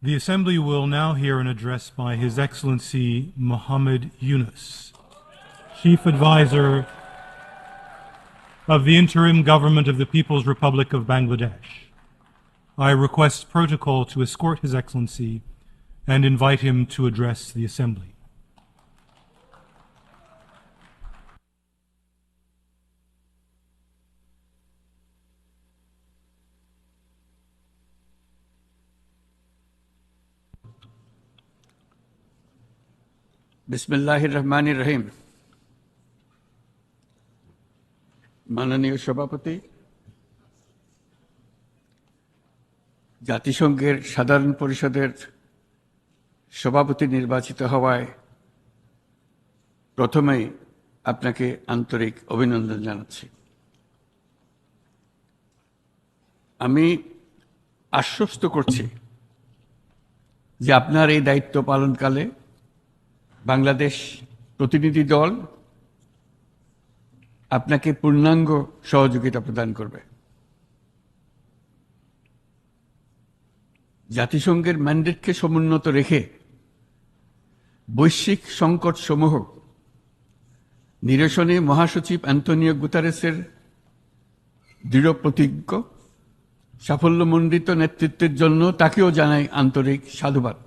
The Assembly will now hear an address by His Excellency Muhammad Yunus, Chief Advisor of the Interim Government of the People's Republic of Bangladesh. I request protocol to escort His Excellency and invite him to address the Assembly. বিসমিল্লাহির রহমানির রহিম। মাননীয় সভাপতি, জাতিসংঘের সাধারণ পরিষদের সভাপতি নির্বাচিত হওয়ায় প্রথমেই আপনাকে আন্তরিক অভিনন্দন জানাচ্ছি। আমি আশ্বস্ত করছি যে আপনার এই দায়িত্ব পালনকালে বাংলাদেশ প্রতিনিধি দল আপনাকে পূর্ণাঙ্গ সহযোগিতা প্রদান করবে। জাতিসংঘের ম্যান্ডেটকে সমুন্নত রেখে বৈশ্বিক সংকট সমূহ নিরসনে মহাসচিব অ্যান্টোনিও গুতারেসের দৃঢ় প্রতিজ্ঞ সাফল্যমণ্ডিত নেতৃত্বের জন্য তাকেও জানাই আন্তরিক সাধুবাদ।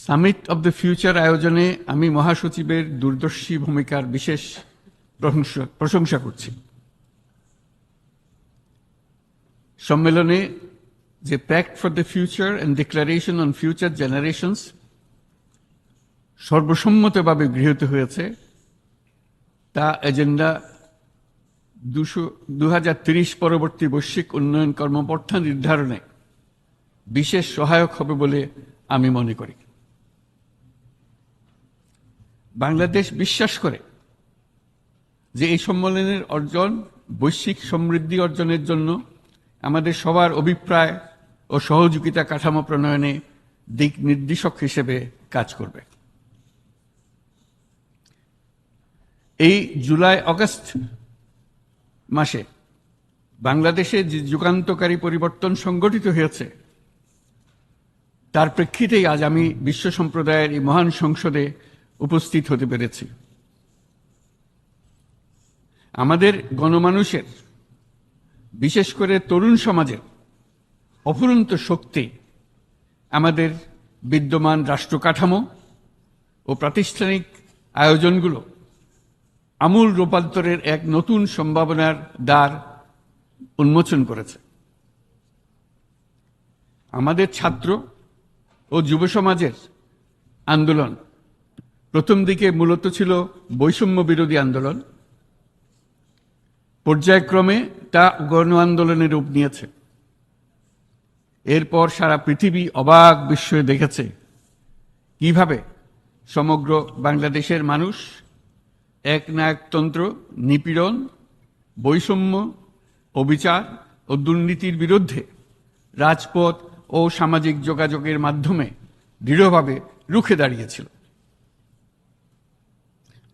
সামিট অব দ্য ফিউচার আয়োজনে আমি মহাসচিবের দূরদর্শী ভূমিকার বিশেষ প্রশংসা করছি। সম্মেলনে যে pact for the future and declaration on future generations সর্বসম্মতভাবে গৃহীত হয়েছে, তা এজেন্ডা 2030 পরবর্তী বৈশ্বিক উন্নয়ন কর্মপন্থা নির্ধারণে বিশেষ সহায়ক হবে বলে আমি মনে করি। বাংলাদেশ বিশ্বাস করে যে এই সম্মেলনের অর্জন বৈশ্বিক সমৃদ্ধি অর্জনের জন্য আমাদের সবার অভিপ্রায় ও সহযোগিতা কাঠামো প্রণয়নে দিক নির্দেশক হিসেবে কাজ করবে। এই জুলাই আগস্ট মাসে বাংলাদেশে যে যুগান্তকারী পরিবর্তন সংগঠিত হয়েছে তার প্রেক্ষিতেই আজ আমি বিশ্ব সম্প্রদায়ের এই মহান সংসদে উপস্থিত হতে পেরেছি। আমাদের গণমানুষের, বিশেষ করে তরুণ সমাজের অফুরন্ত শক্তি আমাদের বিদ্যমান রাষ্ট্র কাঠামো ও প্রাতিষ্ঠানিক আয়োজনগুলো আমূল রূপান্তরের এক নতুন সম্ভাবনার দ্বার উন্মোচন করেছে। আমাদের ছাত্র ও যুব সমাজের আন্দোলন প্রথম দিকে মূলত ছিল বৈষম্য বিরোধী আন্দোলন, পর্যায়ক্রমে তা গণ আন্দোলনের রূপ নিয়েছে। এরপর সারা পৃথিবী অবাক বিস্ময়ে দেখেছে কিভাবে সমগ্র বাংলাদেশের মানুষ একনায়কতন্ত্র, নিপীড়ন, বৈষম্য, অবিচার ও দুর্নীতির বিরুদ্ধে রাজপথ ও সামাজিক যোগাযোগের মাধ্যমে দৃঢ়ভাবে রুখে দাঁড়িয়েছিল।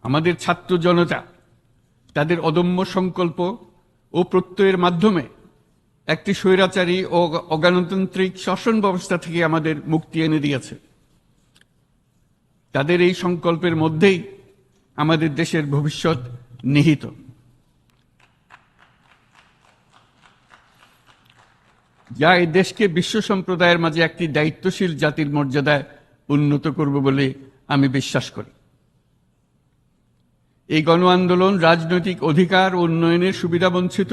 আমাদের ছাত্র জনতা তাদের অদম্য সংকল্প ও প্রত্যয়ের মাধ্যমে একটি স্বৈরাচারী ও অগণতান্ত্রিক শাসন ব্যবস্থা থেকে আমাদের মুক্তি এনে দিয়েছে। তাদের এই সংকল্পের মধ্যেই আমাদের দেশের ভবিষ্যৎ নিহিত। যা এই দেশকে বিশ্ব সম্প্রদায়ের মাঝে একটি দায়িত্বশীল জাতির মর্যাদায় উন্নত করবে বলে আমি বিশ্বাস করি। এই গণ আন্দোলন রাজনৈতিক অধিকার ও উন্নয়নের সুবিধাবঞ্চিত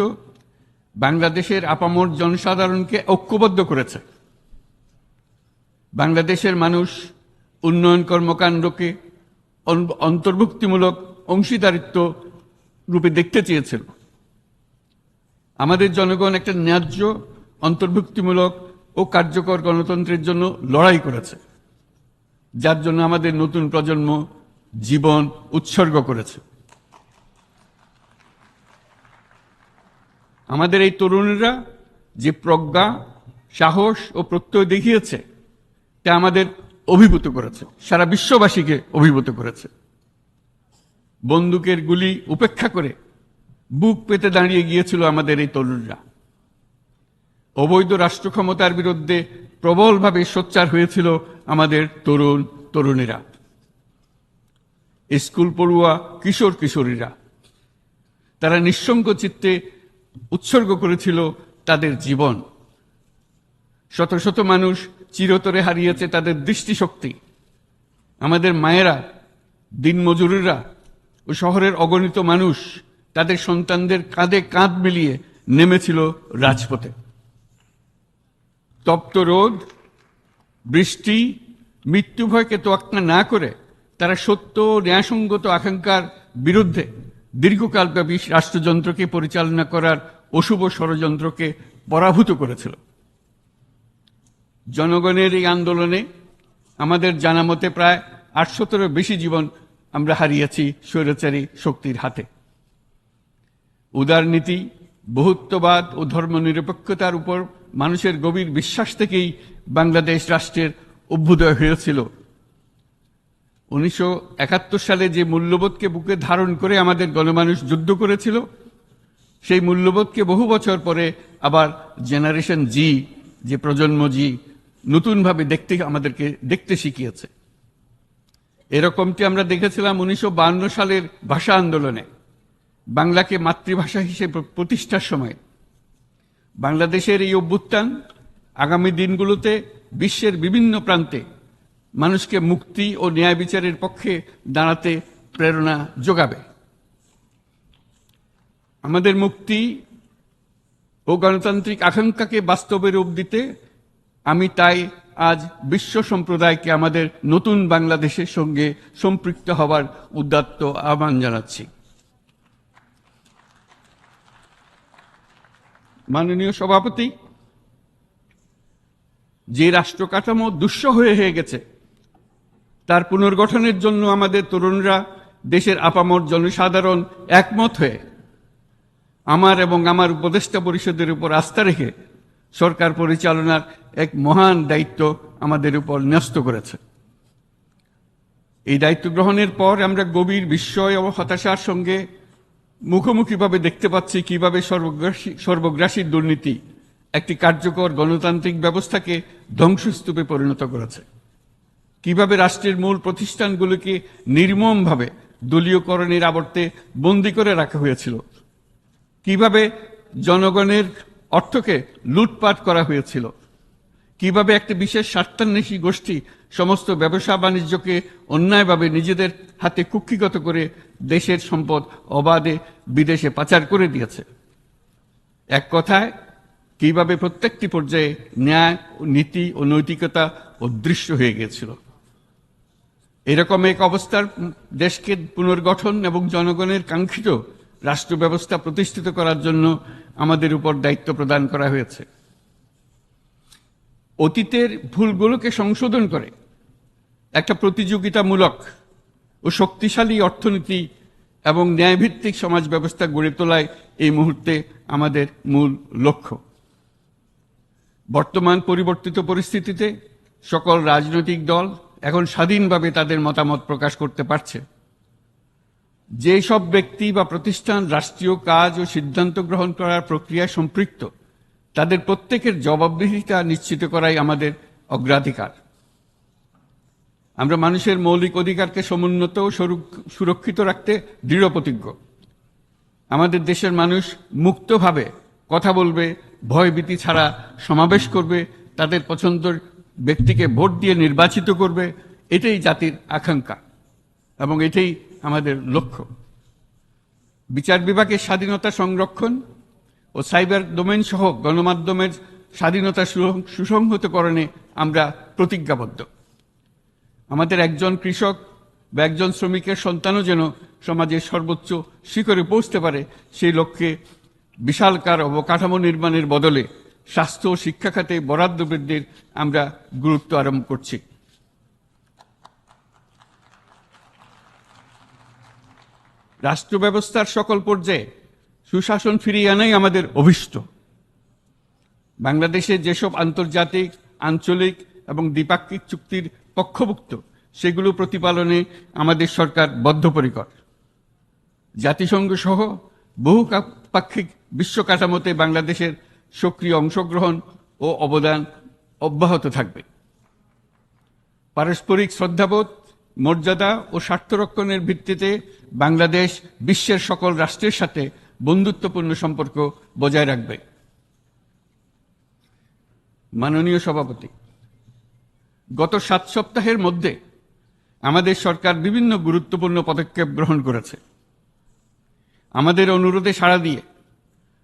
বাংলাদেশের আপামর জনসাধারণকে ঐক্যবদ্ধ করেছে। বাংলাদেশের মানুষ উন্নয়ন কর্মকাণ্ডকে অন্তর্ভুক্তিমূলক অংশীদারিত্ব রূপে দেখতে চেয়েছিল। আমাদের জনগণ একটা ন্যায্য, অন্তর্ভুক্তিমূলক ও কার্যকর গণতন্ত্রের জন্য লড়াই করেছে, যার জন্য আমাদের নতুন প্রজন্ম জীবন উৎসর্গ করেছে। আমাদের এই তরুণীরা যে প্রজ্ঞা, সাহস ও প্রত্যয় দেখিয়েছে তা আমাদের অভিভূত করেছে, সারা বিশ্ববাসীকে অভিভূত করেছে। বন্দুকের গুলি উপেক্ষা করে বুক পেতে দাঁড়িয়ে গিয়েছিল আমাদের এই তরুণরা। অবৈধ রাষ্ট্র ক্ষমতার বিরুদ্ধে প্রবলভাবে সোচ্চার হয়েছিল আমাদের তরুণ তরুণীরা, স্কুল পড়ুয়া কিশোর কিশোরীরা। তারা নিঃসঙ্গ চিত্তে উৎসর্গ করেছিল তাদের জীবন। শত শত মানুষ চিরতরে হারিয়েছে তাদের দৃষ্টিশক্তি। আমাদের মায়েরা, দিনমজুরেরা ও শহরের অগণিত মানুষ তাদের সন্তানদের কাঁধে কাঁধ মিলিয়ে নেমেছিল রাজপথে। তপ্ত রোদ, বৃষ্টি, মৃত্যু ভয়কে তোয়াক্কা না করে তারা সত্য ও ন্যায়সঙ্গত আকাঙ্ক্ষার বিরুদ্ধে দীর্ঘকালব্যাপী রাষ্ট্রযন্ত্রকে পরিচালনা করার অশুভ ষড়যন্ত্রকে পরাভূত করেছিল। জনগণের এই আন্দোলনে আমাদের জানা মতে প্রায় 800-র বেশি জীবন আমরা হারিয়েছি স্বৈরাচারী শক্তির হাতে। উদারনীতি, বহুত্ববাদ ও ধর্মনিরপেক্ষতার উপর মানুষের গভীর বিশ্বাস থেকেই বাংলাদেশ রাষ্ট্রের অভ্যুদয় হয়েছিল। 1971 সালে যে মূল্যবোধকে বুকে ধারণ করে আমাদের গণমানুষ যুদ্ধ করেছিল, সেই মূল্যবোধকে বহু বছর পরে আবার জেনারেশন জি, যে প্রজন্ম জি, নতুনভাবে আমাদেরকে দেখতে শিখিয়েছে। এরকমটি আমরা দেখেছিলাম 1952 সালের ভাষা আন্দোলনে, বাংলাকে মাতৃভাষা হিসেবে প্রতিষ্ঠার সময়। বাংলাদেশের এই অভ্যুত্থান আগামী দিনগুলোতে বিশ্বের বিভিন্ন প্রান্তে মানুষকে মুক্তি ও ন্যায় বিচারের পক্ষে দাঁড়াতে প্রেরণা যোগাবে। আমাদের মুক্তি ও গণতান্ত্রিক আকাঙ্ক্ষাকে বাস্তবে রূপ দিতে আমি তাই আজ বিশ্ব সম্প্রদায়কে আমাদের নতুন বাংলাদেশের সঙ্গে সম্পৃক্ত হওয়ার উদাত্ত আহ্বান জানাচ্ছি। মাননীয় সভাপতি, যে রাষ্ট্র কাঠামো দুঃসহ হয়ে গেছে তার পুনর্গঠনের জন্য আমাদের তরুণরা, দেশের আপামর জনসাধারণ একমত হয়ে আমার এবং আমার উপদেষ্টা পরিষদের উপর আস্থা রেখে সরকার পরিচালনার এক মহান দায়িত্ব আমাদের উপর ন্যস্ত করেছে। এই দায়িত্ব গ্রহণের পর আমরা গভীর বিস্ময় ও হতাশার সঙ্গে মুখোমুখিভাবে দেখতে পাচ্ছি কিভাবে সর্বগ্রাসী দুর্নীতি একটি কার্যকর গণতান্ত্রিক ব্যবস্থাকে ধ্বংসস্তূপে পরিণত করেছে, কিভাবে রাষ্ট্রের মূল প্রতিষ্ঠানগুলোকে নির্মমভাবে দলীয়করণের আবর্তে বন্দী করে রাখা হয়েছিল, কিভাবে জনগণের অর্থকে লুটপাট করা হয়েছিল, কিভাবে একটি বিশেষ স্বার্থান্বেষী গোষ্ঠী সমস্ত ব্যবসা বাণিজ্যকে অন্যায়ভাবে নিজেদের হাতে কুক্ষিগত করে দেশের সম্পদ অবাধে বিদেশে পাচার করে দিয়েছে। এক কথায়, কিভাবে প্রত্যেকটি পর্যায়ে ন্যায়, নীতি ও নৈতিকতা অদৃশ্য হয়ে গিয়েছিল। এরকম এক অবস্থার দেশকে পুনর্গঠন এবং জনগণের কাঙ্ক্ষিত রাষ্ট্র ব্যবস্থা প্রতিষ্ঠিত করার জন্য আমাদের উপর দায়িত্ব প্রদান করা হয়েছে। অতীতের ভুলগুলোকে সংশোধন করে একটা প্রতিযোগিতামূলক ও শক্তিশালী অর্থনীতি এবং ন্যায়ভিত্তিক সমাজ ব্যবস্থা গড়ে তোলায় এই মুহূর্তে আমাদের মূল লক্ষ্য। বর্তমান পরিবর্তিত পরিস্থিতিতে সকল রাজনৈতিক দল এখন স্বাধীনভাবে তাদের মতামত প্রকাশ করতে পারছে। যে সব ব্যক্তি বা প্রতিষ্ঠান রাষ্ট্রীয় কাজ ও সিদ্ধান্ত গ্রহণ করার প্রক্রিয়ায় সম্পৃক্ত, তাদের প্রত্যেকের জবাবদিহিতা নিশ্চিত করাই আমাদের অগ্রাধিকার। আমরা মানুষের মৌলিক অধিকারকে সমুন্নত ও সুরক্ষিত রাখতে দৃঢ় প্রতিজ্ঞ। আমাদের দেশের মানুষ মুক্তভাবে কথা বলবে, ভয়ভীতি ছাড়া সমাবেশ করবে, তাদের পছন্দের ব্যক্তিকে ভোট দিয়ে নির্বাচিত করবে, এটাই জাতির আকাঙ্ক্ষা এবং এটাই আমাদের লক্ষ্য। বিচার বিভাগের স্বাধীনতা সংরক্ষণ ও সাইবার ডোমেইন সহ গণমাধ্যমের স্বাধীনতা সুসংহতকরণে আমরা প্রতিজ্ঞাবদ্ধ। আমাদের একজন কৃষক বা একজন শ্রমিকের সন্তানও যেন সমাজের সর্বোচ্চ শিখরে পৌঁছতে পারে, সেই লক্ষ্যে বিশালকার অবকাঠামো নির্মাণের বদলে স্বাস্থ্য ও শিক্ষা খাতে বরাদ্দ বৃদ্ধির আমরা গুরুত্ব আরোপ করছি। রাষ্ট্র ব্যবস্থার সকল পর্যায়ে সুশাসন ফিরিয়ে আনাই আমাদের অভীষ্ট। বাংলাদেশে যেসব আন্তর্জাতিক, আঞ্চলিক এবং দ্বিপাক্ষিক চুক্তির পক্ষভুক্ত, সেগুলো প্রতিপালনে আমাদের সরকার বদ্ধপরিকর। জাতিসংঘ সহ বহু পাক্ষিক বিশ্ব কাঠামোতে বাংলাদেশের সক্রিয় অংশগ্রহণ ও অবদান অব্যাহত থাকবে। পারস্পরিক শ্রদ্ধাবোধ, মর্যাদা ও স্বার্থরক্ষণের ভিত্তিতে বাংলাদেশ বিশ্বের সকল রাষ্ট্রের সাথে বন্ধুত্বপূর্ণ সম্পর্ক বজায় রাখবে। মাননীয় সভাপতি, গত 7 সপ্তাহের মধ্যে আমাদের সরকার বিভিন্ন গুরুত্বপূর্ণ পদক্ষেপ গ্রহণ করেছে। আমাদের অনুরোধে সাড়া দিয়ে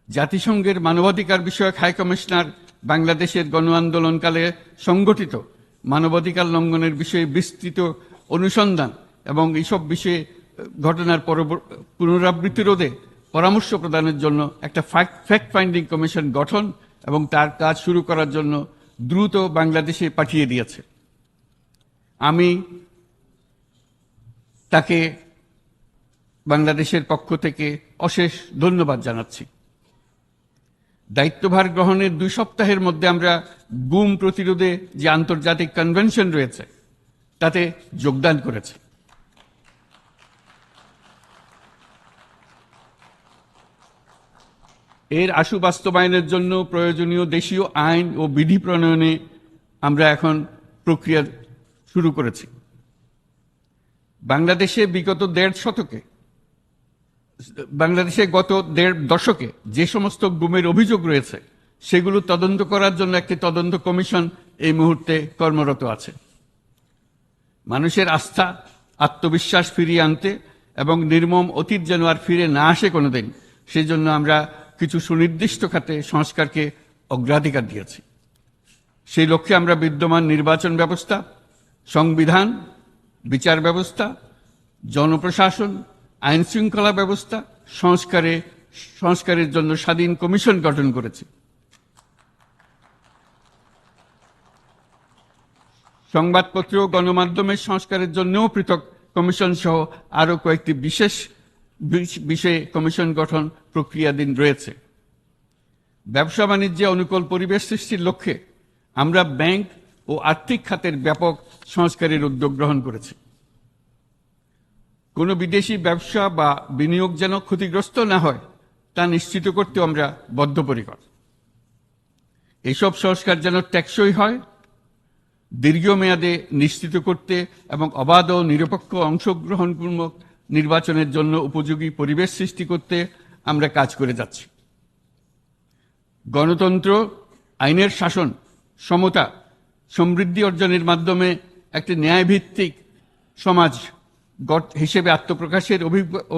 জাতিসংঘের মানবাধিকার বিষয়ক হাই কমিশনার বাংলাদেশের গণ আন্দোলনকালে সংগঠিত মানবাধিকার লঙ্ঘনের বিষয়ে বিস্তৃত অনুসন্ধান এবং এইসব বিষয়ে ঘটনার পুনরাবৃত্তি রোধে পরামর্শ প্রদানের জন্য একটা ফ্যাক্ট ফাইন্ডিং কমিশন গঠন এবং তার কাজ শুরু করার জন্য দ্রুত বাংলাদেশে পাঠিয়ে দিয়েছে। আমি তাকে বাংলাদেশের পক্ষ থেকে অশেষ ধন্যবাদ জানাচ্ছি। দায়িত্বভার গ্রহণের 2 সপ্তাহের মধ্যে আমরা গুম প্রতিরোধে যে আন্তর্জাতিক কনভেনশন রয়েছে তাতে যোগদান করেছি। এর আশু বাস্তবায়নের জন্য প্রয়োজনীয় দেশীয় আইন ও বিধি প্রণয়নে আমরা এখন প্রক্রিয়া শুরু করেছি। বাংলাদেশে গত 1.5 দশকে যে সমস্ত গুমের অভিযোগ রয়েছে সেগুলো তদন্ত করার জন্য একটি তদন্ত কমিশন এই মুহূর্তে কর্মরত আছে। মানুষের আস্থা, আত্মবিশ্বাস ফিরিয়ে আনতে এবং নির্মম অতীত যেন আর ফিরে না আসে কোনোদিন, সেই জন্য আমরা কিছু সুনির্দিষ্ট খাতে সংস্কারকে অগ্রাধিকার দিয়েছি। সেই লক্ষ্যে আমরা বিদ্যমান নির্বাচন ব্যবস্থা, সংবিধান, বিচার ব্যবস্থা, জনপ্রশাসন, আইন শৃঙ্খলা ব্যবস্থা সংস্কারের জন্য স্বাধীন কমিশন গঠন করেছি। সংবাদপত্র ও গণমাধ্যমের সংস্কারের জন্যও পৃথক কমিশন সহ আরও কয়েকটি বিশেষ বিষয়ে কমিশন গঠন প্রক্রিয়াধীন রয়েছে। ব্যবসা বাণিজ্যে অনুকূল পরিবেশ সৃষ্টির লক্ষ্যে আমরা ব্যাংক ও আর্থিক খাতের ব্যাপক সংস্কারের উদ্যোগ গ্রহণ করেছি। কোনো বিদেশি ব্যবসা বা বিনিয়োগ যেন ক্ষতিগ্রস্ত না হয় তা নিশ্চিত করতে আমরা বদ্ধপরিকর। এসব সংস্কার যেন টেকসই হয়, দীর্ঘমেয়াদে নিশ্চিত করতে এবং অবাধ ও নিরপেক্ষ অংশগ্রহণমূলক নির্বাচনের জন্য উপযোগী পরিবেশ সৃষ্টি করতে আমরা কাজ করে যাচ্ছি। গণতন্ত্র, আইনের শাসন, সমতা, সমৃদ্ধি অর্জনের মাধ্যমে একটি ন্যায়ভিত্তিক সমাজ হিসেবে আত্মপ্রকাশের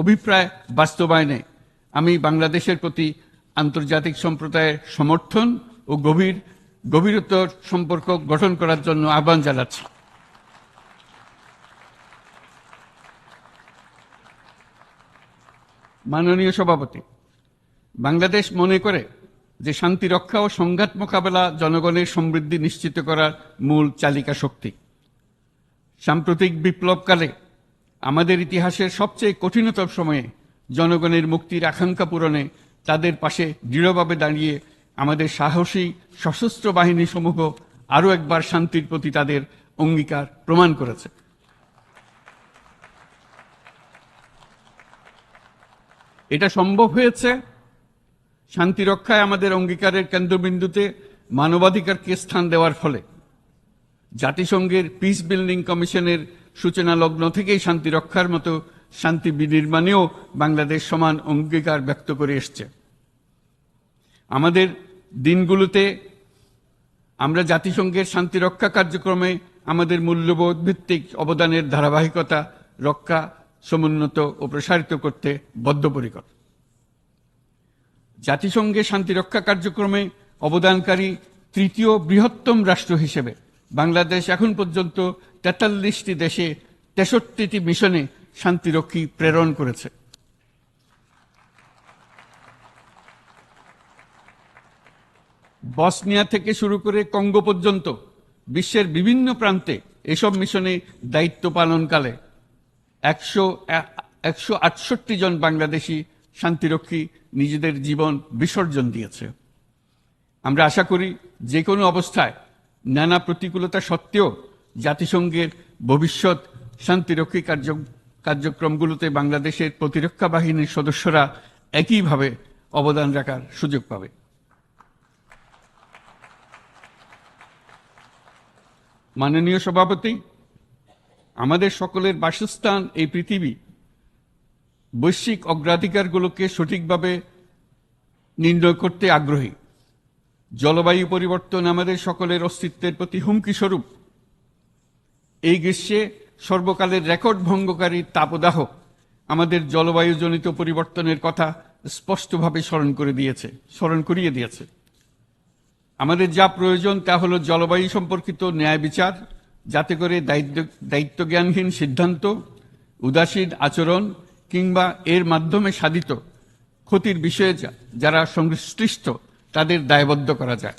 অভিপ্রায় বাস্তবায়নে আমি বাংলাদেশের প্রতি আন্তর্জাতিক সম্প্রদায়ের সমর্থন ও গভীরতর সম্পর্ক গঠন করার জন্য আহ্বান জানাচ্ছি। মাননীয় সভাপতি, বাংলাদেশ মনে করে যে শান্তি রক্ষা ও সংঘাত মোকাবেলা জনগণের সমৃদ্ধি নিশ্চিত করার মূল চালিকা শক্তি। সাম্প্রতিক বিপ্লবকালে আমাদের ইতিহাসের সবচেয়ে কঠিনতম সময়ে জনগণের মুক্তির আকাঙ্ক্ষা পূরণে তাদের পাশে দৃঢ়ভাবে দাঁড়িয়ে আমাদের সাহসী সশস্ত্র বাহিনী সমূহ আরও একবার শান্তির প্রতি তাদের অঙ্গীকার প্রমাণ করেছে। এটা সম্ভব হয়েছে শান্তি রক্ষায় আমাদের অঙ্গীকারের কেন্দ্রবিন্দুতে মানবাধিকারকে স্থান দেওয়ার ফলে। জাতিসংঘের পিস বিল্ডিং কমিশনের সূচনা লগ্ন থেকেই শান্তি রক্ষার মতো শান্তি বিনির্মাণেও বাংলাদেশ সমান অঙ্গীকার ব্যক্ত করে এসছে। আমাদের দিনগুলোতে আমরা জাতিসংঘের শান্তি রক্ষা কার্যক্রমে আমাদের মূল্যবোধ ভিত্তিক অবদানের ধারাবাহিকতা রক্ষা, সমুন্নত ও প্রসারিত করতে বদ্ধপরিকর। জাতিসংঘের শান্তি রক্ষা কার্যক্রমে অবদানকারী তৃতীয় বৃহত্তম রাষ্ট্র হিসেবে বাংলাদেশ এখন পর্যন্ত 43টি দেশে 63টি মিশনে শান্তিরক্ষী প্রেরণ করেছে। বসনিয়া থেকে শুরু করে কঙ্গো পর্যন্ত বিশ্বের বিভিন্ন প্রান্তে এসব মিশনে দায়িত্ব পালনকালে 168 জন বাংলাদেশি শান্তিরক্ষী নিজেদের জীবন বিসর্জন দিয়েছে। আমরা আশা করি যে কোনো অবস্থায় নানা প্রতিকূলতা সত্ত্বেও জাতিসংঘের ভবিষ্যৎ শান্তিরক্ষী কার্যক্রমগুলোতে বাংলাদেশের প্রতিরক্ষা বাহিনীর সদস্যরা একইভাবে অবদান রাখার সুযোগ পাবে। মাননীয় সভাপতি, আমাদের সকলের বাসস্থান এই পৃথিবী বৈশ্বিক অগ্রাধিকারগুলোকে সঠিকভাবে নির্ণয় করতে আগ্রহী। জলবায়ু পরিবর্তন আমাদের সকলের অস্তিত্বের প্রতি হুমকি স্বরূপ। এই গ্রীষ্মে সর্বকালের রেকর্ড ভঙ্গকারী তাপদাহ আমাদের জলবায়ুজনিত পরিবর্তনের কথা স্পষ্টভাবে স্মরণ করিয়ে দিয়েছে। আমাদের যা প্রয়োজন তা হলো জলবায়ু সম্পর্কিত ন্যায় বিচার, যাতে করে দায়িত্বজ্ঞানহীন সিদ্ধান্ত, উদাসীন আচরণ কিংবা এর মাধ্যমে সাধিত ক্ষতির বিষয়ে যারা সংশ্লিষ্ট তাদের দায়বদ্ধ করা যায়।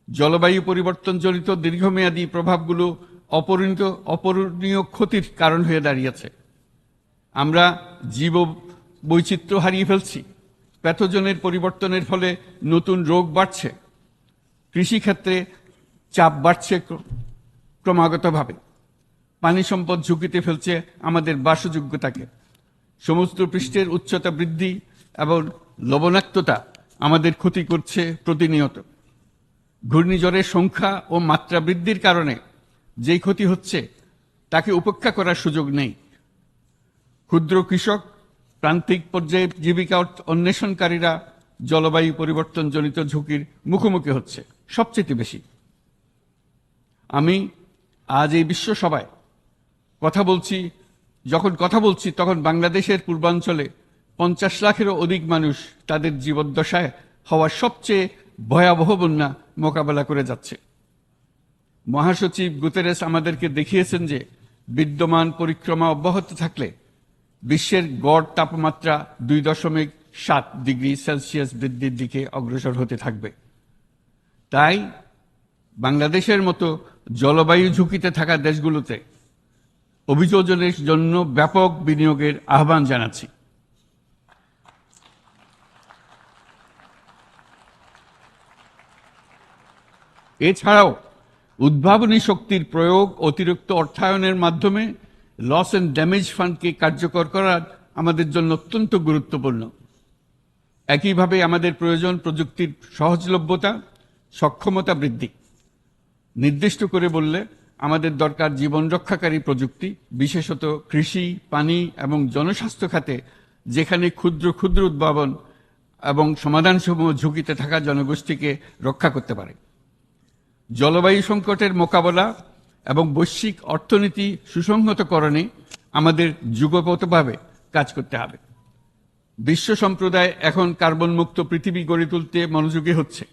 জলবায়ু পরিবর্তনজনিত দীর্ঘমেয়াদী প্রভাবগুলো অপূরণীয় ক্ষতির কারণ হয়ে দাঁড়িয়েছে। আমরা জীব বৈচিত্র্য হারিয়ে ফেলছি, প্যাথোজেনের পরিবর্তনের ফলে নতুন রোগ বাড়ছে, কৃষিক্ষেত্রে চাপ বাড়ছে ক্রমাগতভাবে, পানি সম্পদ ঝুঁকিতে ফেলছে আমাদের বাসযোগ্যতাকে, সমুদ্র পৃষ্ঠের উচ্চতা বৃদ্ধি এবং লবণাক্ততা আমাদের ক্ষতি করছে প্রতিনিয়ত। ঘূর্ণিঝড়ের সংখ্যা ও মাত্রা বৃদ্ধির কারণে যেই ক্ষতি হচ্ছে তাকে উপেক্ষা করার সুযোগ নেই। ক্ষুদ্র কৃষক, প্রান্তিক পর্যায়ে জীবিকা অন্বেষণকারীরা জলবায়ু পরিবর্তনজনিত ঝুঁকির মুখোমুখি হচ্ছে সবচেয়ে বেশি। আমি আজ এই বিশ্ব সভায় যখন কথা বলছি তখন বাংলাদেশের পূর্বাঞ্চলে 50 লাখেরও অধিক মানুষ তাদের জীবদ্দশায় হওয়া সবচেয়ে ভয়াবহ বন্যা মোকাবেলা করে যাচ্ছে। মহাসচিব গুতেরেস আমাদেরকে দেখিয়েছেন যে বিদ্যমান পরিক্রমা অব্যাহত থাকলে বিশ্বের গড় তাপমাত্রা 2.7 ডিগ্রি সেলসিয়াস বৃদ্ধির দিকে অগ্রসর হতে থাকবে। তাই বাংলাদেশের মতো জলবায়ু ঝুঁকিতে থাকা দেশগুলোতে অভিযোজনের জন্য ব্যাপক বিনিয়োগের আহ্বান জানাচ্ছি। এছাড়াও উদ্ভাবনী শক্তির প্রয়োগ, অতিরিক্ত অর্থায়নের মাধ্যমে লস অ্যান্ড ড্যামেজ ফান্ডকে কার্যকর করা আমাদের জন্য অত্যন্ত গুরুত্বপূর্ণ। একইভাবে আমাদের প্রয়োজন প্রযুক্তির সহজলভ্যতা, সক্ষমতা বৃদ্ধি। নির্দিষ্ট করে বললে আমাদের দরকার জীবন রক্ষাকারী প্রযুক্তি, বিশেষত কৃষি, পানি এবং জনস্বাস্থ্য খাতে, যেখানে ক্ষুদ্র ক্ষুদ্র উদ্ভাবন এবং সমাধানসমূহ ঝুঁকিতে থাকা জনগোষ্ঠীকে রক্ষা করতে পারে। জলবায়ু সংকটের মোকাবেলা এবং বৈশ্বিক অর্থনীতি সুসংহতকরণে আমাদের যুগপৎভাবে কাজ করতে হবে। বিশ্ব সম্প্রদায় এখন কার্বন মুক্ত পৃথিবী গড়ে তুলতে মনোযোগী হচ্ছে।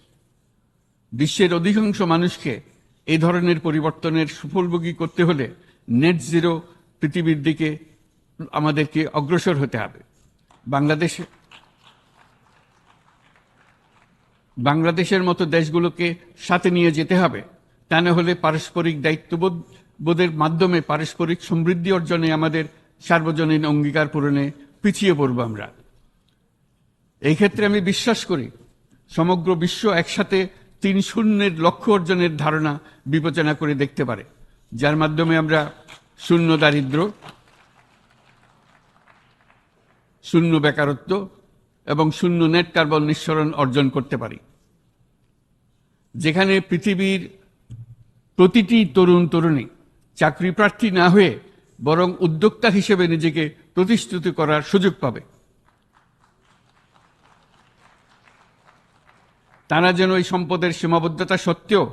বিশ্বের অধিকাংশ মানুষকে এই ধরনের পরিবর্তনের সুফলভোগী করতে হলে নেট জিরো পৃথিবীর দিকে আমাদেরকে অগ্রসর হতে হবে। বাংলাদেশের মতো দেশগুলোকে সাথে নিয়ে যেতে হবে। তা না হলে পারস্পরিক দায়িত্ববোধের মাধ্যমে পারস্পরিক সমৃদ্ধি অর্জনে আমাদের সার্বজনীন অঙ্গীকার পূরণে পিছিয়ে পড়ব আমরা। এই ক্ষেত্রে আমি বিশ্বাস করি সমগ্র বিশ্ব একসাথে 3-0 লক্ষ্য অর্জনের ধারণা বিবেচনা করে দেখতে পারে, যার মাধ্যমে আমরা শূন্য দারিদ্র্য, শূন্য বেকারত্ব এবং শূন্য নেট কার্বন নিঃসরণ অর্জন করতে পারি। যেখানে পৃথিবীর প্রতিটি তরুণ তরুণী চাকরি প্রার্থী না হয়ে বরং উদ্যোক্তা হিসেবে নিজেকে প্রতিষ্ঠিত করার সুযোগ পাবে। তারা যেন এই সম্পদের সীমাবদ্ধতা সত্ত্বেও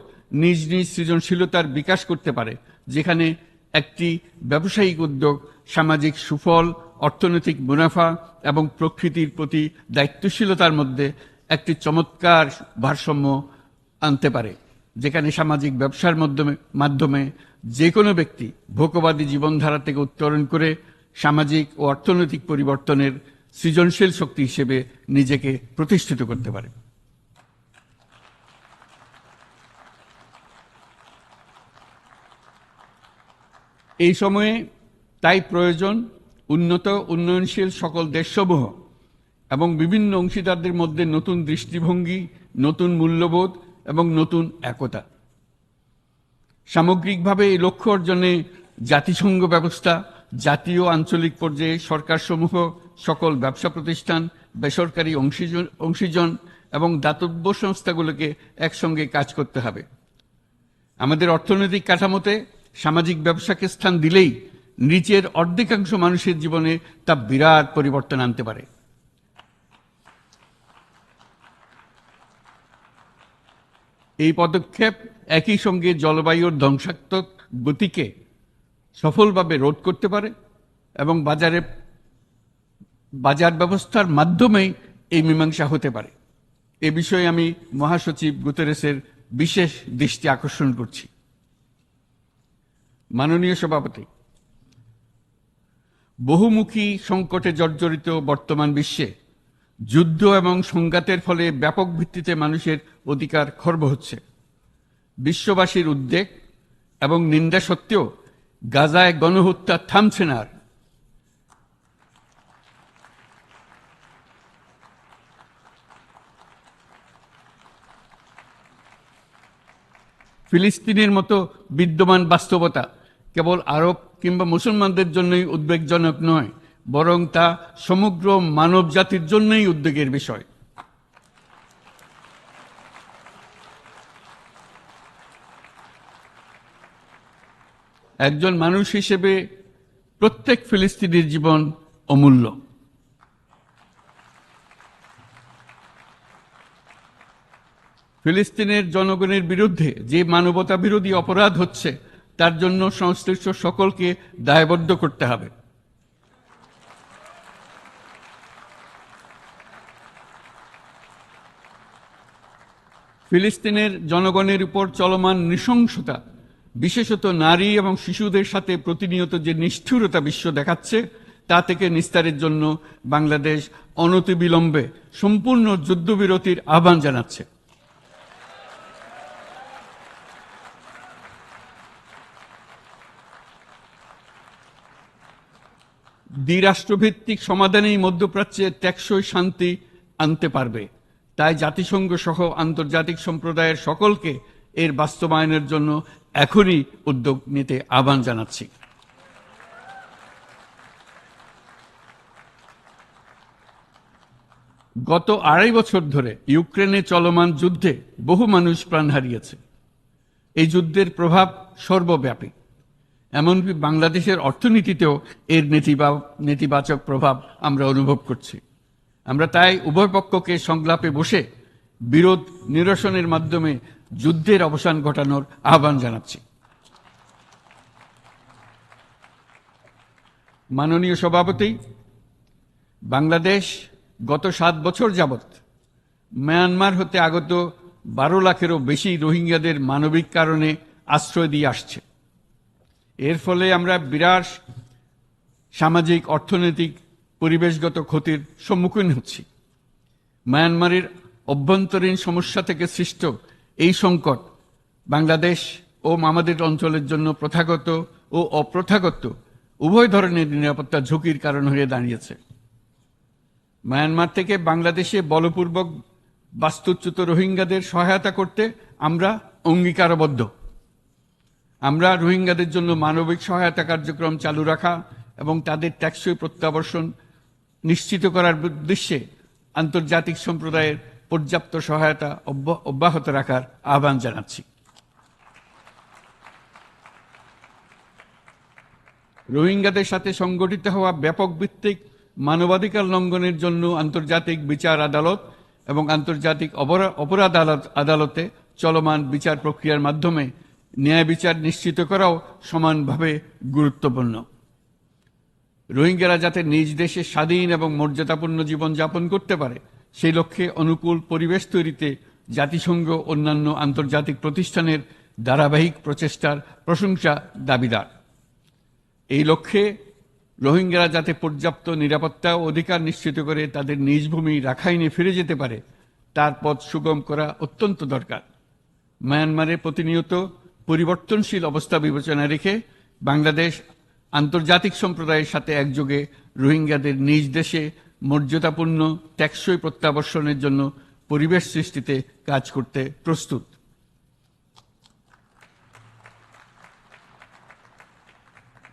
নিজ নিজ সৃজনশীলতার বিকাশ করতে পারে, যেখানে একটি ব্যবসায়িক উদ্যোগ সামাজিক সুফল, অর্থনৈতিক মুনাফা এবং প্রকৃতির প্রতি দায়িত্বশীলতার মধ্যে একটি চমৎকার ভারসাম্য আনতে পারে, যেখানে সামাজিক ব্যবসার মাধ্যমে যে কোনো ব্যক্তি ভোগবাদী জীবনধারা থেকে উত্তরণ করে সামাজিক ও অর্থনৈতিক পরিবর্তনের সৃজনশীল শক্তি হিসেবে নিজেকে প্রতিষ্ঠিত করতে পারে। এই সময়ে তাই প্রয়োজন উন্নত উন্নয়নশীল সকল দেশসমূহ এবং বিভিন্ন অংশীদারদের মধ্যে নতুন দৃষ্টিভঙ্গি, নতুন মূল্যবোধ এবং নতুন একতা। সামগ্রিকভাবে এই লক্ষ্য অর্জনে জাতিসংঘ ব্যবস্থা, জাতীয় আঞ্চলিক পর্যায়ে সরকারসমূহ, সকল ব্যবসা প্রতিষ্ঠান, বেসরকারি অংশীজন এবং দাতব্য সংস্থাগুলোকে একসঙ্গে কাজ করতে হবে। আমাদের অর্থনৈতিক কাঠামোতে সামাজিক ব্যবসাকে স্থান দিলেই নিচের অর্ধেকাংশ মানুষের জীবনে তা বিরাট পরিবর্তন আনতে পারে। এই পদক্ষেপ একই সঙ্গে জলবায়ুর ধ্বংসাত্মক গতিকে সফলভাবে রোধ করতে পারে এবং বাজার ব্যবস্থার মাধ্যমেই এই মীমাংসা হতে পারে। এ বিষয়ে আমি মহাসচিব গুতেরেসের বিশেষ দৃষ্টি আকর্ষণ করছি। মাননীয় সভাপতি, বহুমুখী সংকটে জর্জরিত বর্তমান বিশ্বে যুদ্ধ এবং সংঘাতের ফলে ব্যাপক ভিত্তিতে মানুষের অধিকার খর্ব হচ্ছে। বিশ্ববাসীর উদ্বেগ এবং নিন্দা সত্ত্বেও গাজায় গণহত্যা থামছে না। ফিলিস্তিনের মতো বিদ্যমান বাস্তবতা কেবল আরব কিংবা মুসলমানদের জন্যই উদ্বেগজনক নয়, বরং তা সমগ্র মানব জাতির জন্যই উদ্বেগের বিষয়। একজন মানুষ হিসেবে প্রত্যেক ফিলিস্তিনির জীবন অমূল্য। ফিলিস্তিনের জনগণের বিরুদ্ধে যে মানবতা বিরোধী অপরাধ হচ্ছে তার জন্য সংশ্লিষ্ট সকলকে দায়বদ্ধ করতে হবে। ফিলিস্তিনের জনগণের উপর চলমান নৃশংসতা, বিশেষত নারী এবং শিশুদের সাথে প্রতিনিয়ত যে নিষ্ঠুরতা বিশ্ব দেখাচ্ছে, তা থেকে নিস্তারের জন্য বাংলাদেশ অনতিবিলম্বে সম্পূর্ণ যুদ্ধবিরতির আহ্বান জানাচ্ছে। দ্বিরাষ্ট্রভিত্তিক সমাধানেই মধ্যপ্রাচ্যে টেকসই শান্তি আনতে পারবে। তাই জাতিসংঘ সহ আন্তর্জাতিক সম্প্রদায়ের সকলকে এর বাস্তবায়নের জন্য এখনই উদ্যোগ নিতে আহ্বান জানাচ্ছি। গত 2.5 বছর ধরে ইউক্রেনে চলমান যুদ্ধে বহু মানুষ প্রাণ হারিয়েছে। এই যুদ্ধের প্রভাব সর্বব্যাপী, এমনকি বাংলাদেশের অর্থনীতিতেও এর নেতিবাচক প্রভাব আমরা অনুভব করছি। আমরা তাই উভয় পক্ষকে সংলাপে বসে বিরোধ নিরসনের মাধ্যমে যুদ্ধের অবসান ঘটানোর আহ্বান জানাচ্ছি। মাননীয় সভাপতি, বাংলাদেশ গত 7 বছর যাবৎ মায়ানমার হতে আগত 12 লাখেরও বেশি রোহিঙ্গাদের মানবিক কারণে আশ্রয় দিয়ে আসছে। এর ফলে আমরা বিরাট সামাজিক, অর্থনৈতিক, পরিবেশগত ক্ষতির সম্মুখীন হচ্ছি। মায়ানমারের অভ্যন্তরীণ সমস্যা থেকে সৃষ্ট এই সংকট বাংলাদেশ ও আমাদের অঞ্চলের জন্য প্রথাগত ও অপ্রথাগত উভয় ধরনের নিরাপত্তা ঝুঁকির কারণ হয়ে দাঁড়িয়েছে। মায়ানমার থেকে বাংলাদেশে বলপূর্বক বাস্তুচ্যুত রোহিঙ্গাদের সহায়তা করতে আমরা অঙ্গীকারবদ্ধ। আমরা রোহিঙ্গাদের জন্য মানবিক সহায়তা কার্যক্রম চালু রাখা এবং তাদের টেকসই প্রত্যাবর্তন নিশ্চিত করার উদ্দেশ্যে আন্তর্জাতিক সম্প্রদায়ের পর্যাপ্ত সহায়তা অব্যাহত রাখার আহ্বান জানাচ্ছি। রোহিঙ্গাদের সাথে সংগঠিত হওয়া ব্যাপক ভিত্তিক মানবাধিকার লঙ্ঘনের জন্য আন্তর্জাতিক বিচার আদালত এবং আন্তর্জাতিক অপরাধ আদালতে চলমান বিচার প্রক্রিয়ার মাধ্যমে ন্যায় বিচার নিশ্চিত করাও সমানভাবে গুরুত্বপূর্ণ। রোহিঙ্গারা যাতে নিজ দেশে স্বাধীন এবং মর্যাদাপূর্ণ জীবনযাপন করতে পারে, সেই লক্ষ্যে অনুকূল পরিবেশ তৈরিতে জাতিসংঘ অন্যান্য আন্তর্জাতিক প্রতিষ্ঠানের ধারাবাহিক প্রচেষ্টার প্রশংসা দাবিদার। এই লক্ষ্যে রোহিঙ্গারা যাতে পর্যাপ্ত নিরাপত্তা ও অধিকার নিশ্চিত করে তাদের নিজ ভূমি রাখাইনে ফিরে যেতে পারে, তার পথ সুগম করা অত্যন্ত দরকার। মায়ানমারে প্রতিনিয়ত পরিবর্তনশীল অবস্থা বিবেচনা রেখে বাংলাদেশ আন্তর্জাতিক সম্প্রদায়ের সাথে একযোগে রোহিঙ্গাদের নিজ দেশে মর্যাদাপূর্ণ টেকসই প্রত্যাবর্তনের জন্য পরিবেশ সৃষ্টিতে কাজ করতে প্রস্তুত।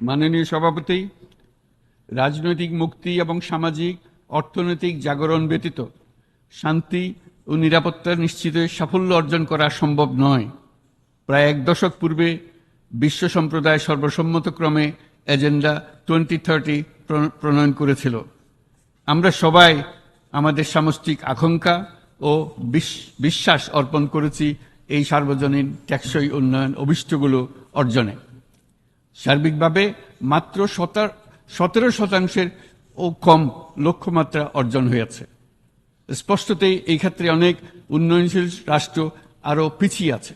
মাননীয় সভাপতি, রাজনৈতিক মুক্তি এবং সামাজিক অর্থনৈতিক জাগরণ ব্যতীত শান্তি ও নিরাপত্তা নিশ্চিতে সাফল্য অর্জন করা সম্ভব নয়। প্রায় এক দশক পূর্বে বিশ্ব সম্প্রদায় সর্বসম্মতক্রমে এজেন্ডা 2030 প্রণয়ন করেছিল। আমরা সবাই আমাদের সামষ্টিক আকাঙ্ক্ষা ও বিশ্বাস অর্পণ করেছি এই সার্বজনীন টেকসই উন্নয়ন অভিষ্টগুলো অর্জনে। সার্বিকভাবে মাত্র 17% ও কম লক্ষ্যমাত্রা অর্জন হয়েছে। স্পষ্টতই এই ক্ষেত্রে অনেক উন্নয়নশীল রাষ্ট্র আরও পিছিয়ে আছে।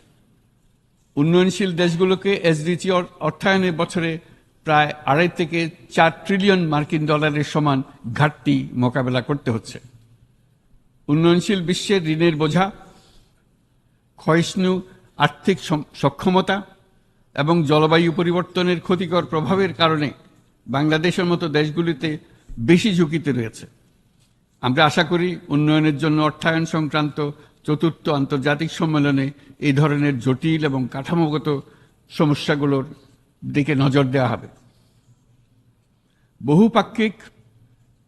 উন্নয়নশীল দেশগুলোকে এসডিজি অর্থায়নে বছরে প্রায় 2.5 থেকে 4 ট্রিলিয়ন মার্কিন ডলারের সমান ঘাটতি মোকাবেলা করতে হচ্ছে। উন্নয়নশীল বিশ্বের ঋণের বোঝা, ক্ষয়িষ্ণু আর্থিক সক্ষমতা এবং জলবায়ু পরিবর্তনের ক্ষতিকর প্রভাবের কারণে বাংলাদেশের মতো দেশগুলিতে বেশি ঝুঁকিতে রয়েছে। আমরা আশা করি উন্নয়নের জন্য অর্থায়ন সংক্রান্ত চতুর্থ আন্তর্জাতিক সম্মেলনে এই ধরনের জটিল এবং কাঠামোগত সমস্যাগুলোর দিকে নজর দেওয়া হবে। বহুপাক্ষিক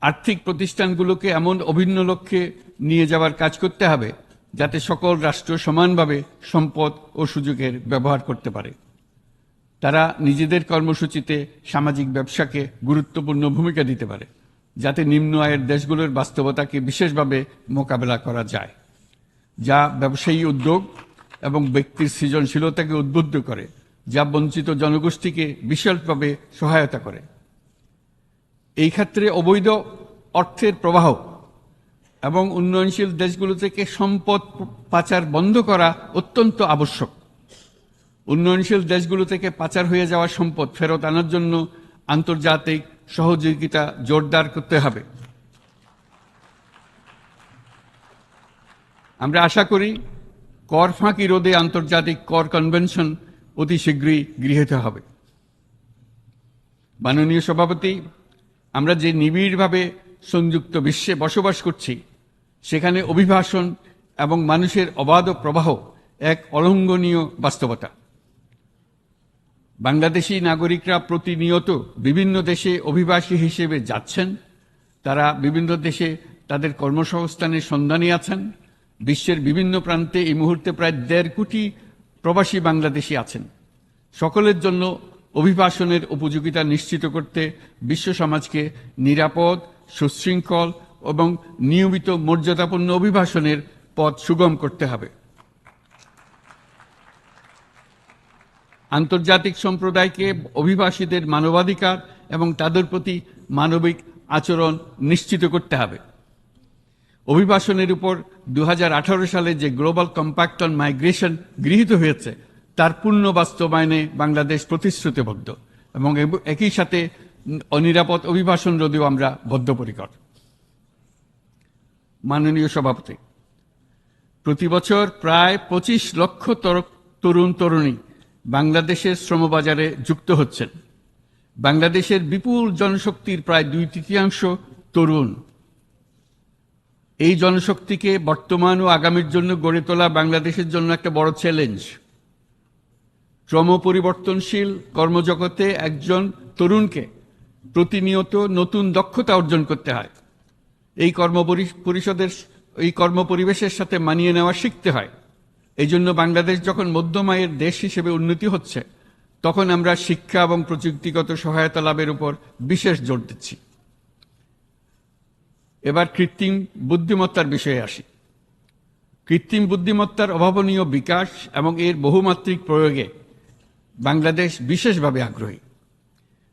আর্থিক প্রতিষ্ঠানগুলোকে এমন অভিন্ন লক্ষ্যে নিয়ে যাওয়ার কাজ করতে হবে যাতে সকল রাষ্ট্র সমানভাবে সম্পদ ও সুযোগের ব্যবহার করতে পারে। তারা নিজেদের কর্মসূচিতে সামাজিক ব্যবসাকে গুরুত্বপূর্ণ ভূমিকা দিতে পারে, যাতে নিম্ন আয়ের দেশগুলোর বাস্তবতাকে বিশেষভাবে মোকাবেলা করা যায়, যা ব্যবসায়ী উদ্যোগ এবং ব্যক্তির সৃজনশীলতাকে উদ্বুদ্ধ করে, যা বঞ্চিত জনগোষ্ঠীকে বিশালভাবে সহায়তা করে। এই ক্ষেত্রে অবৈধ অর্থের প্রবাহ এবং উন্নয়নশীল দেশগুলো থেকে সম্পদ পাচার বন্ধ করা অত্যন্ত আবশ্যক। উন্নয়নশীল দেশগুলো থেকে পাচার হয়ে যাওয়া সম্পদ ফেরত আনার জন্য আন্তর্জাতিক সহযোগিতা জোরদার করতে হবে। আমরা আশা করি কর ফাঁকি রোধে আন্তর্জাতিক কর কনভেনশন অতি শীঘ্রই গৃহীত হবে। মাননীয় সভাপতি, আমরা যে নিবিড়ভাবে সংযুক্ত বিশ্বে বসবাস করছি, সেখানে অভিবাসন এবং মানুষের অবাধ প্রবাহ এক অলঙ্ঘনীয় বাস্তবতা। বাংলাদেশি নাগরিকরা প্রতিনিয়ত বিভিন্ন দেশে অভিবাসী হিসেবে যাচ্ছেন। তারা বিভিন্ন দেশে তাদের কর্মসংস্থানের সন্ধানে আছেন। বিশ্বের বিভিন্ন প্রান্তে এই মুহূর্তে প্রায় 1.5 কোটি প্রবাসী বাংলাদেশি আছেন। সকলের জন্য অভিবাসনের উপযোগিতা নিশ্চিত করতে বিশ্ব সমাজকে নিরাপদ, সুশৃঙ্খল এবং নিয়মিত মর্যাদাপূর্ণ অভিবাসনের পথ সুগম করতে হবে। আন্তর্জাতিক সম্প্রদায়কে অভিবাসীদের মানবাধিকার এবং তাদের প্রতি মানবিক আচরণ নিশ্চিত করতে হবে। অভিবাসনের উপর 2018 সালে যে গ্লোবাল কম্প্যাক্ট অন মাইগ্রেশন গৃহীত হয়েছে, তার পূর্ণ বাস্তবায়নে বাংলাদেশ প্রতিশ্রুতিবদ্ধ এবং একই সাথে অনিরাপদ অভিবাসন রোধেও আমরা বদ্ধপরিকর। মাননীয় সভাপতি, প্রতি বছর প্রায় 25 লক্ষ তরুণ তরুণী বাংলাদেশের শ্রমবাজারে যুক্ত হচ্ছেন। বাংলাদেশের বিপুল জনশক্তির প্রায় 2/3 তরুণ। এই জনশক্তিকে বর্তমান ও আগামীর জন্য গড়ে তোলা বাংলাদেশের জন্য একটা বড় চ্যালেঞ্জ। ক্রমপরিবর্তনশীল কর্মজগতে একজন তরুণকে প্রতিনিয়ত নতুন দক্ষতা অর্জন করতে হয়। এই কর্মপরিবেশের সাথে মানিয়ে নেওয়া শিখতে হয়। এই জন্য বাংলাদেশ যখন মধ্যম আয়ের দেশ হিসেবে উন্নতি হচ্ছে, তখন আমরা শিক্ষা এবং প্রযুক্তিগত সহায়তা লাভের উপর বিশেষ জোর দিচ্ছি। এবার কৃত্রিম বুদ্ধিমত্তার বিষয়ে আসি। কৃত্রিম বুদ্ধিমত্তার অভাবনীয় বিকাশ এবং এর বহুমাত্রিক প্রয়োগে বাংলাদেশ বিশেষভাবে আগ্রহী।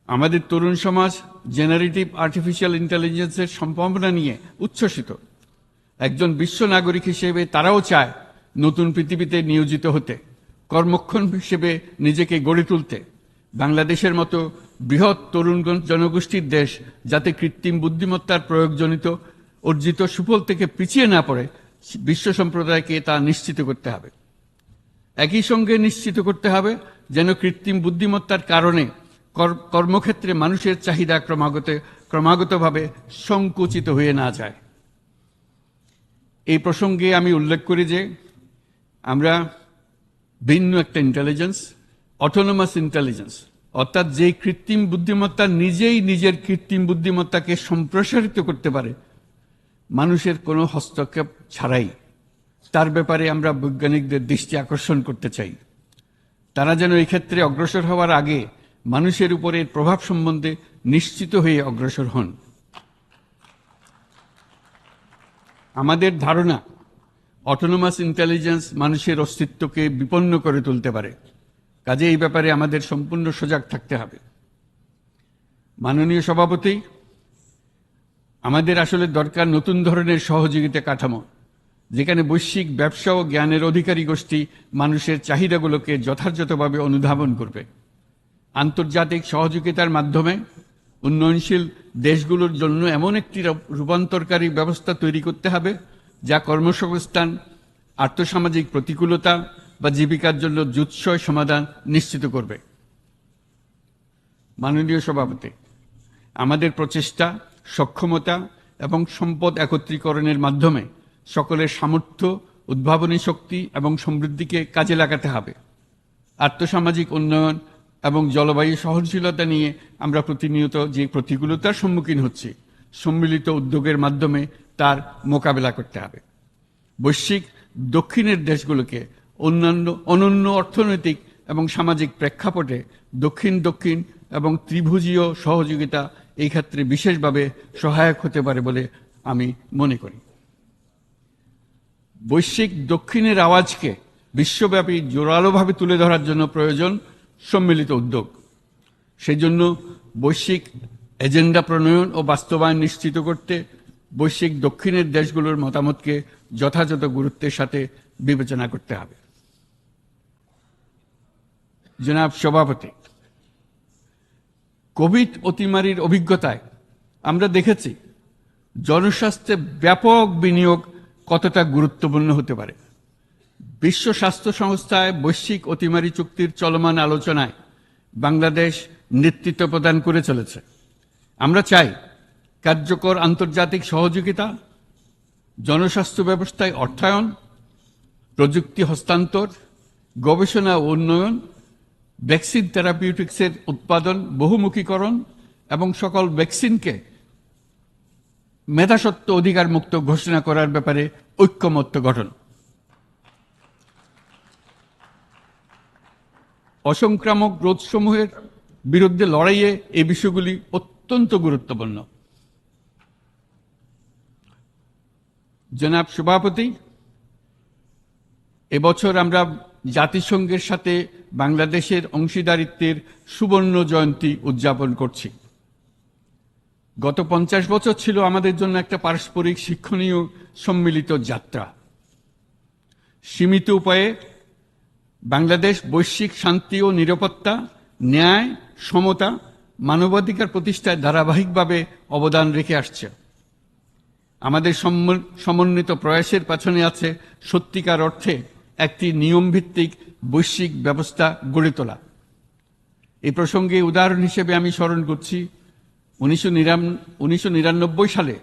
আমাদের তরুণ সমাজ জেনারেটিভ আর্টিফিশিয়াল ইন্টেলিজেন্সের সম্ভাবনা নিয়ে উচ্ছ্বসিত। একজন বিশ্ব নাগরিক হিসেবে তারাও চায় নতুন পৃথিবীতে নিয়োজিত হতে, কর্মক্ষম হিসেবে নিজেকে গড়ে তুলতে। বাংলাদেশের মতো বৃহৎ তরুণ জনগোষ্ঠীর দেশ যাতে কৃত্রিম বুদ্ধিমত্তার প্রয়োগজনিত অর্জিত সুফল থেকে পিছিয়ে না পড়ে, বিশ্ব সম্প্রদায়কে তা নিশ্চিত করতে হবে। একই সঙ্গে নিশ্চিত করতে হবে যেন কৃত্রিম বুদ্ধিমত্তার কারণে কর্মক্ষেত্রে মানুষের চাহিদা ক্রমাগতভাবে সংকুচিত হয়ে না যায়। এই প্রসঙ্গে আমি উল্লেখ করি যে আমরা ভিন্ন একটা ইন্টেলিজেন্স, অটোনোমাস ইন্টেলিজেন্স, অর্থাৎ যে কৃত্রিম বুদ্ধিমত্তা নিজেই নিজের কৃত্রিম বুদ্ধিমত্তাকে সম্প্রসারিত করতে পারে মানুষের কোনো হস্তক্ষেপ ছাড়াই, তার ব্যাপারে আমরা বৈজ্ঞানিকদের দৃষ্টি আকর্ষণ করতে চাই। তারা যেন এই ক্ষেত্রে অগ্রসর হওয়ার আগে মানুষের উপরে এর প্রভাব সম্বন্ধে নিশ্চিত হয়ে অগ্রসর হন। আমাদের ধারণা, অটোনোমাস ইন্টেলিজেন্স মানুষের অস্তিত্বকে বিপন্ন করে তুলতে পারে, কাজে এই ব্যাপারে আমাদের সম্পূর্ণ সজাগ থাকতে হবে। মাননীয় সভাপতি, আমাদের আসলে দরকার নতুন ধরনের সহযোগিতা কাঠামো, যেখানে বৈশ্বিক ব্যবসা ও জ্ঞানের অধিকারী গোষ্ঠী মানুষের চাহিদাগুলোকে যথাযথভাবে অনুধাবন করবে। আন্তর্জাতিক সহযোগিতার মাধ্যমে উন্নয়নশীল দেশগুলোর জন্য এমন একটি রূপান্তরকারী ব্যবস্থা তৈরি করতে হবে যা কর্মসংস্থান, আর্থসামাজিক প্রতিকূলতা বা জীবিকার জন্য যুৎসয় সমাধান নিশ্চিত করবে। মাননীয় সভাপতি, আমাদের প্রচেষ্টা, সক্ষমতা এবং সম্পদ একত্রীকরণের মাধ্যমে সকলের সামর্থ্য, উদ্ভাবনী শক্তি এবং সমৃদ্ধিকে কাজে লাগাতে হবে। আর্থসামাজিক উন্নয়ন এবং জলবায়ু সহনশীলতা নিয়ে আমরা প্রতিনিয়ত যে প্রতিকূলতার সম্মুখীন হচ্ছি, সম্মিলিত উদ্যোগের মাধ্যমে তার মোকাবেলা করতে হবে। বৈশ্বিক দক্ষিণের দেশগুলোকে অনন্য অর্থনৈতিক এবং সামাজিক প্রেক্ষাপটে দক্ষিণ দক্ষিণ এবং ত্রিভুজীয় সহযোগিতা এই ক্ষেত্রে বিশেষভাবে সহায়ক হতে পারে বলে আমি মনে করি। বৈশ্বিক দক্ষিণের আওয়াজকে বিশ্বব্যাপী জোরালোভাবে তুলে ধরার জন্য প্রয়োজন সম্মিলিত উদ্যোগ। সেই জন্য বৈশ্বিক এজেন্ডা প্রণয়ন ও বাস্তবায়ন নিশ্চিত করতে বৈশ্বিক দক্ষিণের দেশগুলোর মতামতকে যথাযথ গুরুত্বের সাথে বিবেচনা করতে হবে। জনাব সভাপতি, কোভিড অতিমারির অভিজ্ঞতায় আমরা দেখেছি জনস্বাস্থ্যে ব্যাপক বিনিয়োগ কতটা গুরুত্বপূর্ণ হতে পারে। বিশ্ব স্বাস্থ্য সংস্থায় বৈশ্বিক অতিমারি চুক্তির চলমান আলোচনায় বাংলাদেশ নেতৃত্ব প্রদান করে চলেছে। আমরা চাই কার্যকর আন্তর্জাতিক সহযোগিতা, জনস্বাস্থ্য ব্যবস্থায় অর্থায়ন, প্রযুক্তি হস্তান্তর, গবেষণা ও উন্নয়ন, ভ্যাকসিন থেরাপিউটিক্সের উৎপাদন, বহুমুখীকরণ এবং সকল ভ্যাকসিনকে মেধাস্বত্ব অধিকার মুক্ত ঘোষণা করার ব্যাপারে ঐক্যমত্য গঠন। অসংক্রামক রোগসমূহের বিরুদ্ধে লড়াইয়ে এই বিষয়গুলি অত্যন্ত গুরুত্বপূর্ণ। জনাব সভাপতি, এবছর আমরা জাতিসংঘের সাথে বাংলাদেশের অংশীদারিত্বের সুবর্ণ জয়ন্তী উদযাপন করছি। গত 50 বছর ছিল আমাদের জন্য একটা পারস্পরিক শিক্ষণীয় সম্মিলিত যাত্রা। সীমিত উপায়ে বাংলাদেশ বৈশ্বিক শান্তি ও নিরাপত্তা, ন্যায়, সমতা, মানবাধিকার প্রতিষ্ঠায় ধারাবাহিকভাবে অবদান রেখে আসছে। আমাদের সমন্বিত প্রয়াসের পেছনে আছে সত্যিকার অর্থে একটি নিয়মভিত্তিক বৈশ্বিক ব্যবস্থা গড়ে তোলা। এই প্রসঙ্গে উদাহরণ হিসেবে আমি স্মরণ করছি 1999 সালে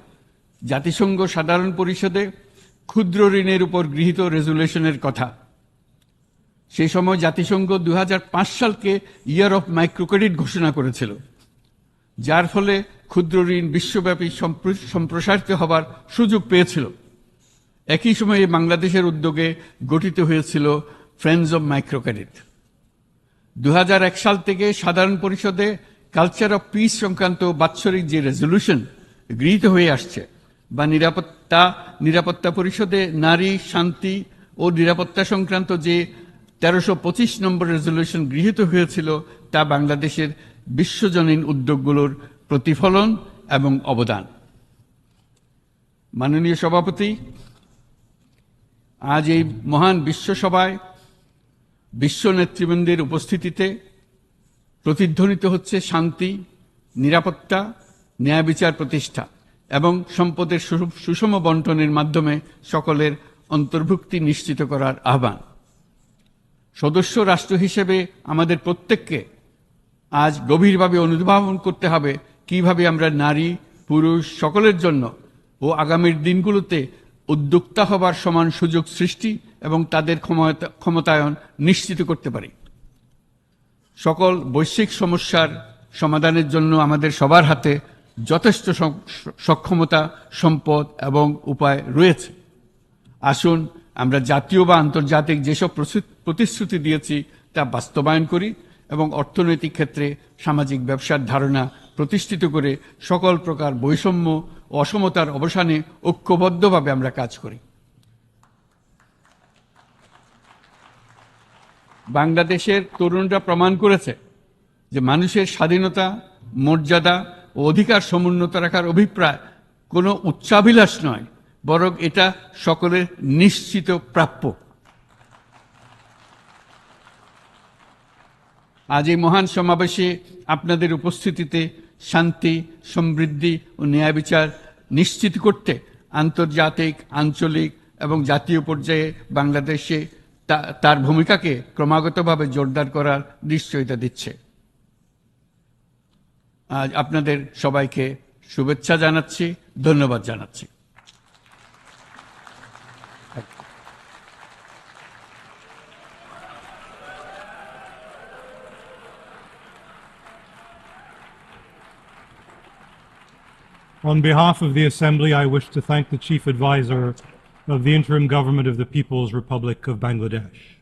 জাতিসংঘ সাধারণ পরিষদে ক্ষুদ্র ঋণের উপর গৃহীত রেজুলেশনের কথা। সেই সময় জাতিসংঘ 2005 সালকে ইয়ার অফ মাইক্রোক্রেডিট ঘোষণা করেছিল, যার ফলে ক্ষুদ্র ঋণ বিশ্বব্যাপী সম্প্রসারিত হবার সুযোগ পেয়েছিল। একই সময়ে বাংলাদেশের উদ্যোগে গঠিত হয়েছিল ফ্রেন্ডস অব মাইক্রোক্রেডিট। 2001 সাল থেকে সাধারণ পরিষদে কালচার অফ পিস সংক্রান্ত বাৎসরিক যে রেজলিউশন গৃহীত হয়ে আসছে, বা নিরাপত্তা পরিষদে নারী, শান্তি ও নিরাপত্তা সংক্রান্ত যে 1325 নম্বর রেজলিউশন গৃহীত হয়েছিল, তা বাংলাদেশের বিশ্বজনীন উদ্যোগগুলোর প্রতিফলন এবং অবদান। মাননীয় সভাপতি, আজ এই মহান বিশ্বসভায় বিশ্ব নেতৃবৃন্দের উপস্থিতিতে প্রতিধ্বনিত হচ্ছে শান্তি, নিরাপত্তা, ন্যায় বিচার প্রতিষ্ঠা এবং সম্পদের সুষম বন্টনের মাধ্যমে সকলের অন্তর্ভুক্তি নিশ্চিত করার আহ্বান। সদস্য রাষ্ট্র হিসেবে আমাদের প্রত্যেককে আজ গভীরভাবে অনুধাবন করতে হবে কিভাবে আমরা নারী, পুরুষ সকলের জন্য ও আগামীর দিনগুলোতে উদ্যোক্তা হবার সমান সুযোগ সৃষ্টি এবং তাদের ক্ষমতায়ন নিশ্চিত করতে পারি। সকল বৈশ্বিক সমস্যার সমাধানের জন্য আমাদের সবার হাতে যথেষ্ট সক্ষমতা, সম্পদ এবং উপায় রয়েছে। আসুন আমরা জাতীয় বা আন্তর্জাতিক যেসব প্রতিশ্রুতি দিয়েছি তা বাস্তবায়ন করি এবং অর্থনৈতিক ক্ষেত্রে সামাজিক ব্যবসার ধারণা প্রতিষ্ঠিত করে সকল প্রকার বৈষম্য ও অসমতার অবসানে ঐক্যবদ্ধভাবে আমরা কাজ করি। বাংলাদেশের তরুণরা প্রমাণ করেছে যে মানুষের স্বাধীনতা, মর্যাদা ও অধিকার সমুন্নত রাখার অভিপ্রায় কোনো উচ্চাভিলাষ নয়, বরং এটা সকলের নিশ্চিত প্রাপ্য। আজ এই মহান সমাবেশে আপনাদের উপস্থিতিতে শান্তি, সমৃদ্ধি ও ন্যায় বিচার নিশ্চিত করতে আন্তর্জাতিক, আঞ্চলিক এবং জাতীয় পর্যায়ে বাংলাদেশে তার ভূমিকাকে ক্রমাগতভাবে জোরদার করার নিশ্চয়তা দিচ্ছে। আজ আপনাদের সবাইকে শুভেচ্ছা জানাচ্ছি, ধন্যবাদ জানাচ্ছি। On behalf of the Assembly, I wish to thank the Chief Advisor of the Interim Government of the People's Republic of Bangladesh.